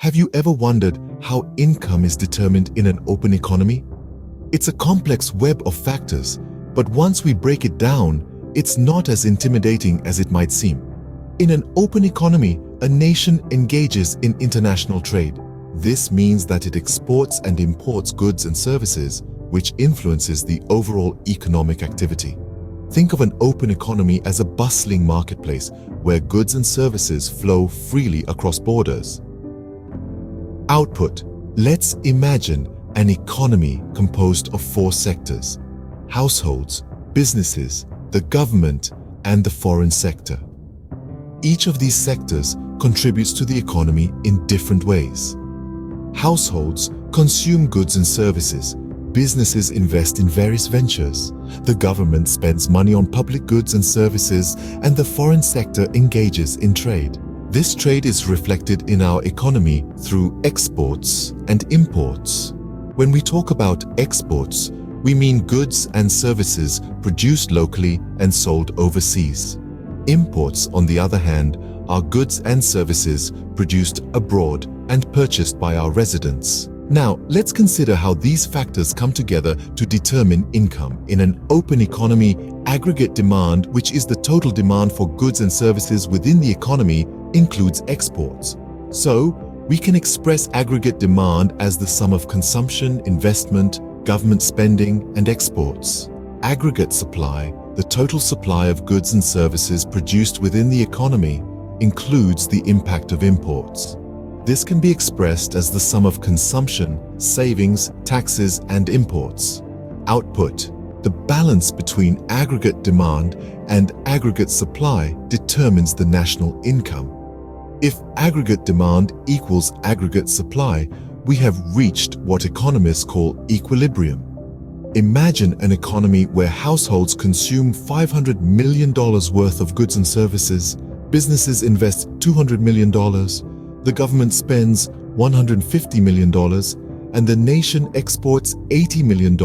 Have you ever wondered how income is determined in an open economy? It's a complex web of factors, but once we break it down, it's not as intimidating as it might seem. In an open economy, a nation engages in international trade. This means that it exports and imports goods and services, which influences the overall economic activity. Think of an open economy as a bustling marketplace where goods and services flow freely across borders. Output. Let's imagine an economy composed of four sectors: households, businesses, the government, and the foreign sector. Each of these sectors contributes to the economy in different ways. Households consume goods and services. Businesses invest in various ventures. The government spends money on public goods and services, and the foreign sector engages in trade. This trade is reflected in our economy through exports and imports. When we talk about exports, we mean goods and services produced locally and sold overseas. Imports, on the other hand, are goods and services produced abroad and purchased by our residents. Now, let's consider how these factors come together to determine income. In an open economy, aggregate demand, which is the total demand for goods and services within the economy, includes exports. So, we can express aggregate demand as the sum of consumption, investment, government spending, and exports. Aggregate supply, the total supply of goods and services produced within the economy, includes the impact of imports. This can be expressed as the sum of consumption, savings, taxes, and imports. Output. The balance between aggregate demand and aggregate supply determines the national income. If aggregate demand equals aggregate supply, we have reached what economists call equilibrium. Imagine an economy where households consume $500 million worth of goods and services, businesses invest $200 million, the government spends $150 million, and the nation exports $80 million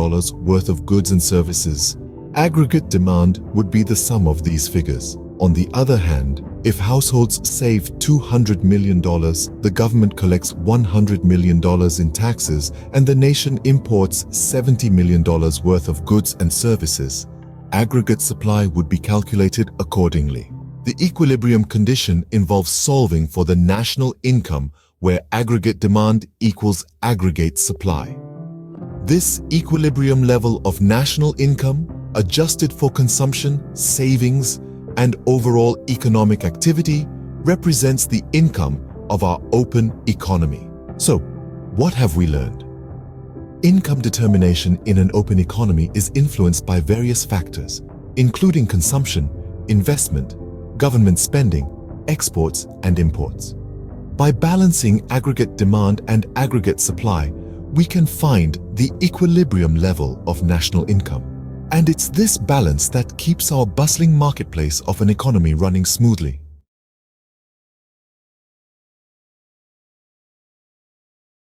worth of goods and services. Aggregate demand would be the sum of these figures. On the other hand, if households save $200 million, the government collects $100 million in taxes, and the nation imports $70 million worth of goods and services. Aggregate supply would be calculated accordingly. The equilibrium condition involves solving for the national income where aggregate demand equals aggregate supply. This equilibrium level of national income, adjusted for consumption, savings, and overall economic activity, represents the income of our open economy. So, what have we learned? Income determination in an open economy is influenced by various factors, including consumption, investment, government spending, exports, and imports. By balancing aggregate demand and aggregate supply, we can find the equilibrium level of national income. And it's this balance that keeps our bustling marketplace of an economy running smoothly.